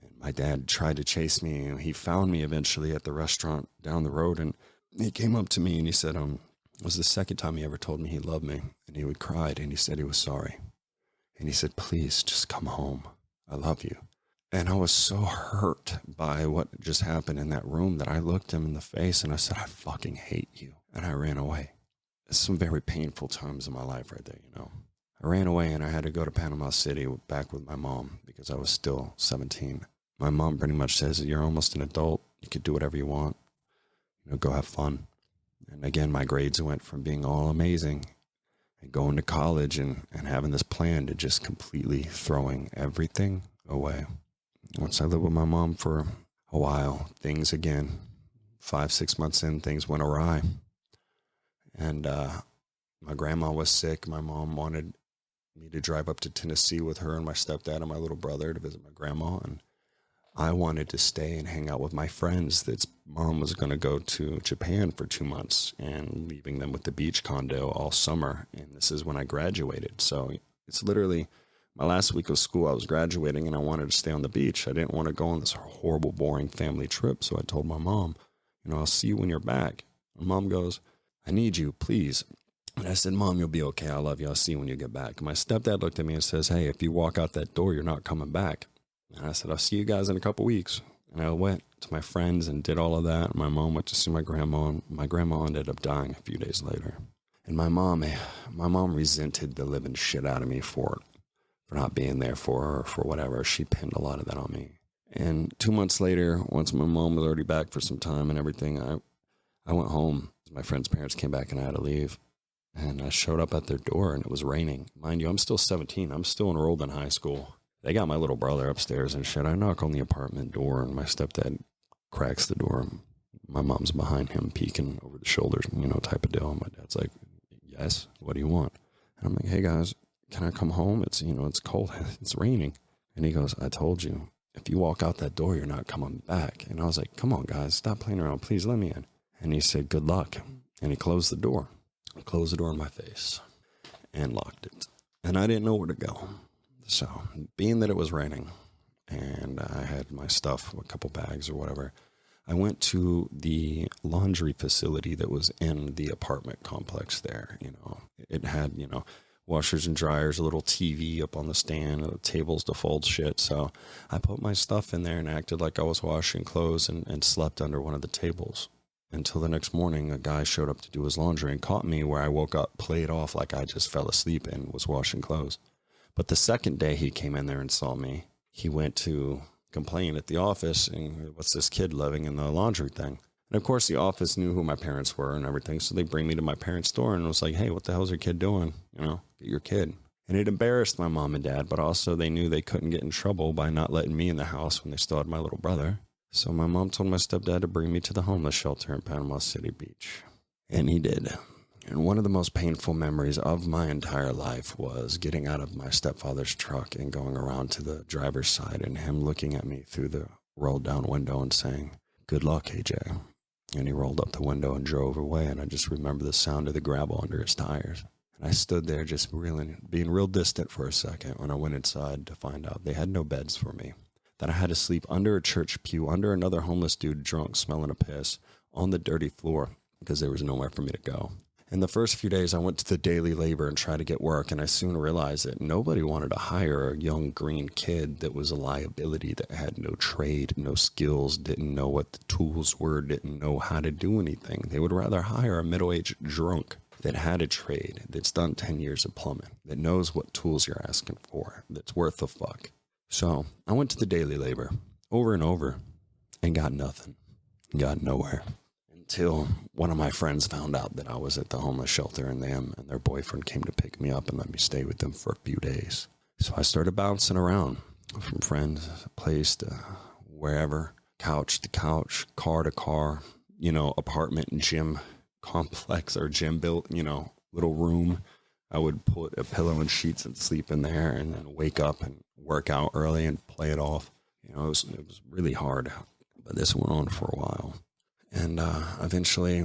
And my dad tried to chase me. He found me eventually at the restaurant down the road, and he came up to me and he said, it was the second time he ever told me he loved me, and he would cried and he said he was sorry. And he said, please just come home. I love you. And I was so hurt by what just happened in that room that I looked him in the face and I said, I fucking hate you. And I ran away. It's some very painful times in my life right there, you know. I ran away and I had to go to Panama City back with my mom because I was still 17. My mom pretty much says, you're almost an adult. You could do whatever you want. You know, go have fun. And again, my grades went from being all amazing and going to college and having this plan to just completely throwing everything away. Once I lived with my mom for a while, things again, 5-6 months in, things went awry. And my grandma was sick. My mom wanted me to drive up to Tennessee with her and my stepdad and my little brother to visit my grandma. And I wanted to stay and hang out with my friends. That's mom was going to go to Japan for 2 months and leaving them with the beach condo all summer. And this is when I graduated. So it's literally my last week of school. I was graduating and I wanted to stay on the beach. I didn't want to go on this horrible, boring family trip. So I told my mom, you know, I'll see you when you're back. My mom goes, I need you, please. And I said, Mom, you'll be okay. I love you. I'll see you when you get back. And my stepdad looked at me and says, hey, if you walk out that door, you're not coming back. And I said, I'll see you guys in a couple weeks. And I went to my friends and did all of that. And my mom went to see my grandma. And my grandma ended up dying a few days later. And my mom resented the living shit out of me for not being there for her or for whatever. She pinned a lot of that on me. And 2 months later, once my mom was already back for some time and everything, I went home. My friend's parents came back and I had to leave. And I showed up at their door and it was raining. Mind you, I'm still 17. I'm still enrolled in high school. They got my little brother upstairs and shit. I knock on the apartment door and my stepdad cracks the door. My mom's behind him peeking over the shoulders, you know, type of deal. And my dad's like, yes, what do you want? And I'm like, hey guys, can I come home? It's, you know, it's cold. It's raining. And he goes, I told you, if you walk out that door, you're not coming back. And I was like, come on guys, stop playing around. Please let me in. And he said, good luck. And he closed the door. He closed the door in my face and locked it. And I didn't know where to go. So being that it was raining and I had my stuff, a couple bags or whatever, I went to the laundry facility that was in the apartment complex there. You know, it had, you know, washers and dryers, a little TV up on the stand, tables to fold shit. So I put my stuff in there and acted like I was washing clothes and slept under one of the tables. Until the next morning, a guy showed up to do his laundry and caught me where I woke up, played off like I just fell asleep and was washing clothes. But the second day he came in there and saw me, he went to complain at the office and what's this kid living in the laundry thing? And of course the office knew who my parents were and everything. So they bring me to my parents' door and was like, hey, what the hell's your kid doing? You know, get your kid. And it embarrassed my mom and dad, but also they knew they couldn't get in trouble by not letting me in the house when they still had my little brother. So my mom told my stepdad to bring me to the homeless shelter in Panama City Beach. And he did. And one of the most painful memories of my entire life was getting out of my stepfather's truck and going around to the driver's side and him looking at me through the rolled down window and saying, good luck, AJ. And he rolled up the window and drove away. And I just remember the sound of the gravel under his tires. And I stood there just being real distant for a second when I went inside to find out they had no beds for me. That I had to sleep under a church pew, under another homeless dude drunk, smelling a piss, on the dirty floor because there was nowhere for me to go. In the first few days, I went to the daily labor and tried to get work, and I soon realized that nobody wanted to hire a young green kid that was a liability, that had no trade, no skills, didn't know what the tools were, didn't know how to do anything. They would rather hire a middle-aged drunk that had a trade, that's done 10 years of plumbing, that knows what tools you're asking for, that's worth the fuck. So I went to the daily labor over and over and got nothing, got nowhere. Until one of my friends found out that I was at the homeless shelter and them and their boyfriend came to pick me up and let me stay with them for a few days. So I started bouncing around from friend's place to wherever, couch to couch, car to car, you know, apartment and gym complex or gym built, you know, little room. I would put a pillow and sheets and sleep in there and then wake up and work out early and play it off. You know, it was really hard, but this went on for a while. And eventually,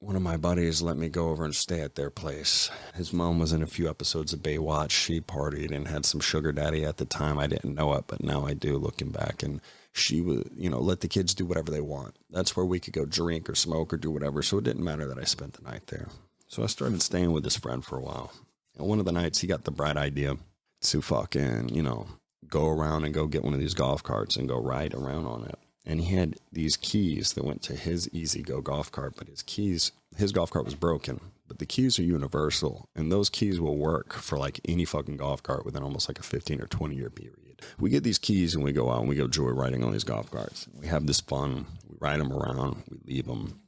one of my buddies let me go over and stay at their place. His mom was in a few episodes of Baywatch. She partied and had some sugar daddy at the time. I didn't know it, but now I do looking back. And she would, let the kids do whatever they want. That's where we could go drink or smoke or do whatever. So it didn't matter that I spent the night there. So I started staying with this friend for a while. And one of the nights he got the bright idea to fucking, go around and go get one of these golf carts and go ride around on it. And he had these keys that went to his Easy Go golf cart, but his golf cart was broken, but the keys are universal. And those keys will work for like any fucking golf cart within almost like a 15 or 20 year period. We get these keys and we go out and we go joy riding on these golf carts. We have this fun. We ride them around. We leave them,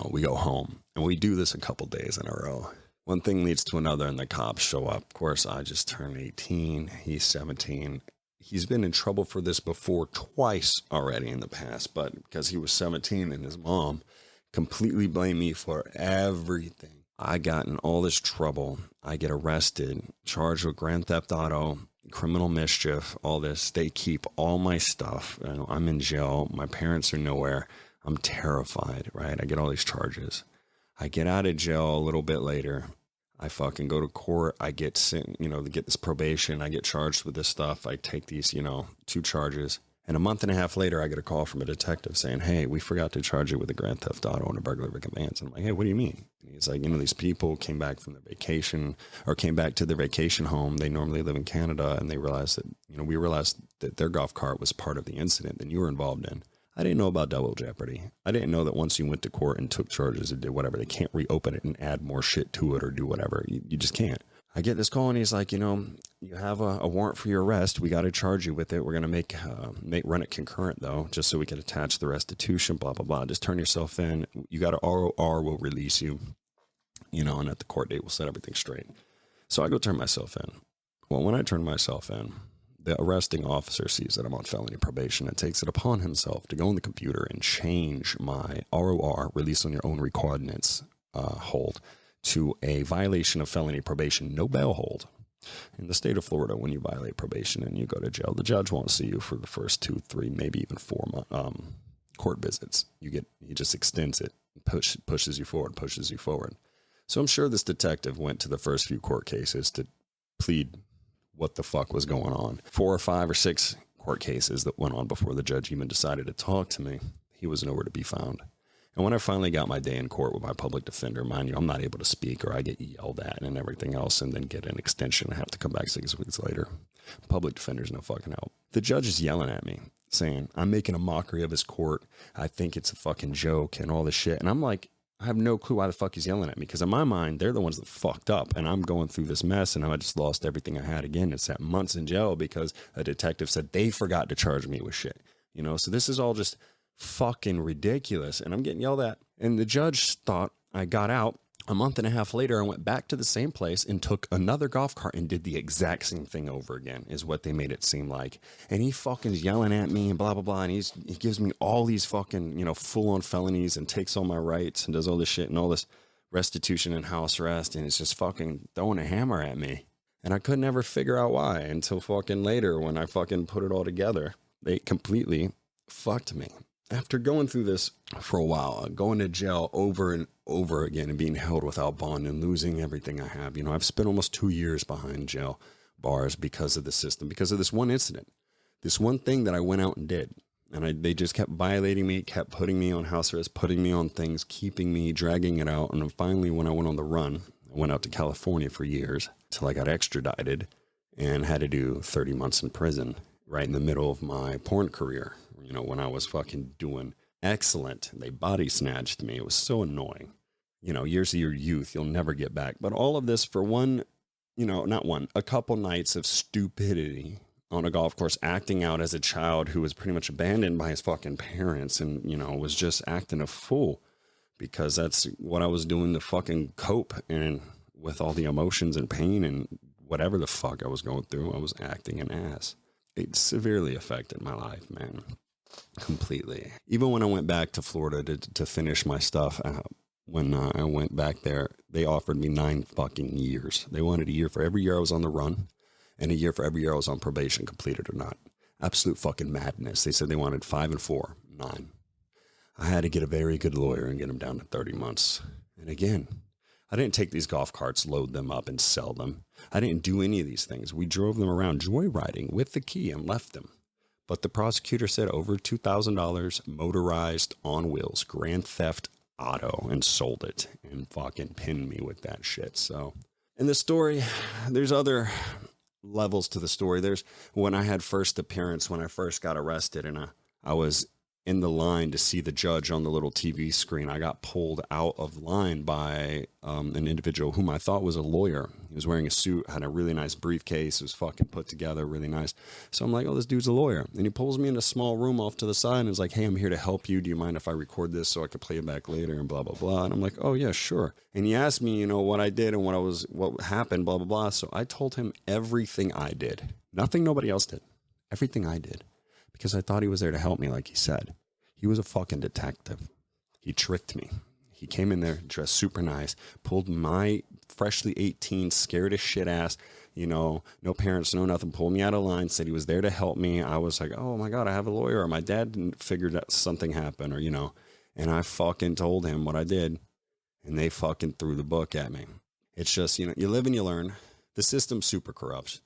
we go home, and we do this a couple days in a row. One thing leads to another and the cops show up. Of course, I just turned 18. He's 17. He's been in trouble for this before twice already in the past, but because he was 17 and his mom completely blamed me for everything. I got in all this trouble. I get arrested, charged with grand theft auto, criminal mischief, all this. They keep all my stuff. I'm in jail. My parents are nowhere. I'm terrified, right? I get all these charges. I get out of jail a little bit later. I fucking go to court. I get sent, to get this probation. I get charged with this stuff. I take these, 2 charges. And a month and a half later, I get a call from a detective saying, hey, we forgot to charge you with a grand theft auto and a burglary conveyance. And I'm like, hey, what do you mean? And he's like, these people came back from their vacation or came back to their vacation home. They normally live in Canada. And they realized that, we realized that their golf cart was part of the incident that you were involved in. I didn't know about double jeopardy. I didn't know that once you went to court and took charges and did whatever, they can't reopen it and add more shit to it or do whatever. You just can't. I get this call and he's like, you have a warrant for your arrest. We got to charge you with it. We're going to run it concurrent though, just so we can attach the restitution, blah, blah, blah. Just turn yourself in. You got to ROR, will release you, and at the court date, we'll set everything straight. So I go turn myself in. Well, when I turn myself in, the arresting officer sees that I'm on felony probation and takes it upon himself to go on the computer and change my ROR, release on your own recognizance, hold, to a violation of felony probation, no bail hold. In the state of Florida, when you violate probation and you go to jail, the judge won't see you for the first 2, 3, maybe even 4 court visits. He just extends it, pushes you forward. So I'm sure this detective went to the first few court cases to plead what the fuck was going on. 4 or 5 or 6 court cases that went on before the judge even decided to talk to me. He was nowhere to be found. And when I finally got my day in court with my public defender, mind you, I'm not able to speak or I get yelled at and everything else and then get an extension. I have to come back 6 weeks later. Public defender's no fucking help. The judge is yelling at me saying, I'm making a mockery of his court. I think it's a fucking joke and all this shit. And I'm like, I have no clue why the fuck he's yelling at me, because in my mind, they're the ones that fucked up and I'm going through this mess and I just lost everything I had again. It's sat months in jail because a detective said they forgot to charge me with shit, so this is all just fucking ridiculous and I'm getting yelled at. And the judge thought I got out. A month and a half later, I went back to the same place and took another golf cart and did the exact same thing over again, is what they made it seem like. And he fucking is yelling at me and blah, blah, blah. And he gives me all these fucking, full-on felonies and takes all my rights and does all this shit and all this restitution and house arrest. And it's just fucking throwing a hammer at me. And I could never figure out why until fucking later when I fucking put it all together. They completely fucked me. After going through this for a while, going to jail over and over again and being held without bond and losing everything I have, I've spent almost 2 years behind jail bars because of the system, because of this one incident, this one thing that I went out and did. And they just kept violating me, kept putting me on house arrest, putting me on things, keeping me, dragging it out. And then finally, when I went on the run, I went out to California for years till I got extradited and had to do 30 months in prison right in the middle of my porn career. When I was fucking doing excellent, they body snatched me. It was so annoying. Years of your youth, you'll never get back. But all of this for a couple nights of stupidity on a golf course, acting out as a child who was pretty much abandoned by his fucking parents and, was just acting a fool because that's what I was doing to fucking cope and with all the emotions and pain and whatever the fuck I was going through, I was acting an ass. It severely affected my life, man. Completely. Even when I went back to Florida to finish my stuff, when I went back there, they offered me 9 fucking years. They wanted a year for every year I was on the run and a year for every year I was on probation, completed or not. Absolute fucking madness. They said they wanted 5 and 4, 9. I had to get a very good lawyer and get him down to 30 months. And again, I didn't take these golf carts, load them up, and sell them. I didn't do any of these things. We drove them around joyriding with the key and left them. But the prosecutor said over $2,000 motorized on wheels, grand theft auto, and sold it and fucking pinned me with that shit. So in the story, there's other levels to the story. There's when I had first appearance, when I first got arrested, and I was in the line to see the judge on the little TV screen. I got pulled out of line by an individual whom I thought was a lawyer. He was wearing a suit, had a really nice briefcase, was fucking put together, really nice. So I'm like, oh, this dude's a lawyer. And he pulls me in a small room off to the side and is like, hey, I'm here to help you. Do you mind if I record this so I could play it back later and blah, blah, blah. And I'm like, oh, yeah, sure. And he asked me, what I did and what happened, blah, blah, blah. So I told him everything I did. Nothing nobody else did. Everything I did. Because I thought he was there to help me, like he said. He was a fucking detective. He tricked me. He came in there dressed super nice, pulled my freshly 18, scared as shit ass, no parents, no nothing, pulled me out of line, said he was there to help me. I was like, oh my God, I have a lawyer. Or my dad figured out something happened, and I fucking told him what I did, and they fucking threw the book at me. It's just, you live and you learn. The system's super corrupt.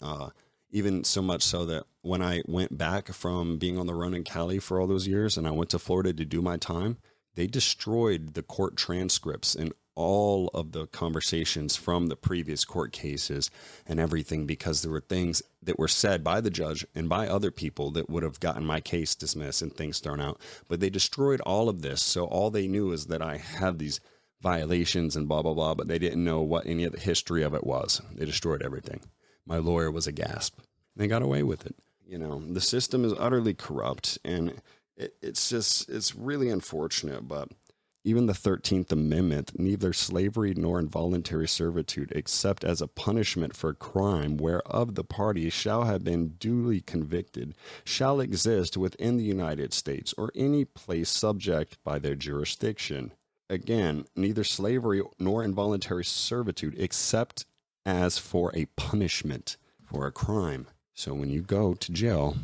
Even so much so that when I went back from being on the run in Cali for all those years and I went to Florida to do my time, they destroyed the court transcripts and all of the conversations from the previous court cases and everything, because there were things that were said by the judge and by other people that would have gotten my case dismissed and things thrown out. But they destroyed all of this. So all they knew is that I have these violations and blah, blah, blah, but they didn't know what any of the history of it was. They destroyed everything. My lawyer was a gasp. They got away with it. The system is utterly corrupt, and it's really unfortunate. But even the 13th Amendment, neither slavery nor involuntary servitude, except as a punishment for crime whereof the party shall have been duly convicted, shall exist within the United States or any place subject by their jurisdiction. Again, neither slavery nor involuntary servitude, except as for a punishment for a crime. So when you go to jail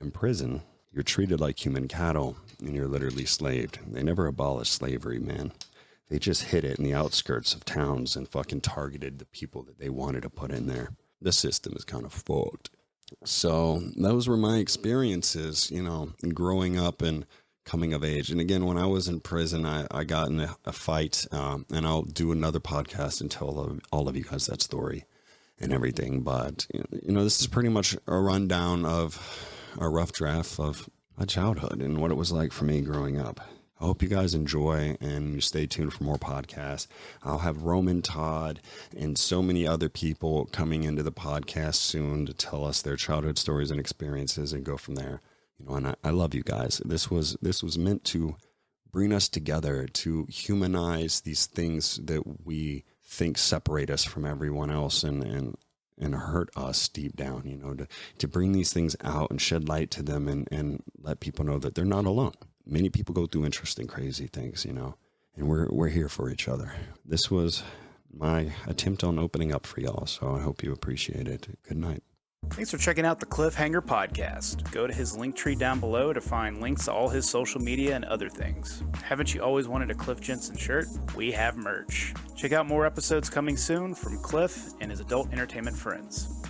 and prison, you're treated like human cattle and you're literally slaved. They never abolished slavery, man. They just hid it in the outskirts of towns and fucking targeted the people that they wanted to put in there. The system is kind of fucked. So those were my experiences, growing up and coming of age. And again, when I was in prison, I got in a fight, and I'll do another podcast and tell all of you guys that story and everything. But, this is pretty much a rundown of a rough draft of my childhood and what it was like for me growing up. I hope you guys enjoy and you stay tuned for more podcasts. I'll have Roman, Todd, and so many other people coming into the podcast soon to tell us their childhood stories and experiences and go from there. And I love you guys. This was meant to bring us together, to humanize these things that we think separate us from everyone else and hurt us deep down, to bring these things out and shed light to them and let people know that they're not alone. Many people go through interesting, crazy things, and we're here for each other. This was my attempt on opening up for y'all, so I hope you appreciate it. Good night. Thanks for checking out the Cliffhanger Podcast. Go to his link tree down below to find links to all his social media and other things. Haven't you always wanted a Cliff Jensen shirt? We have merch. Check out more episodes coming soon from Cliff and his adult entertainment friends.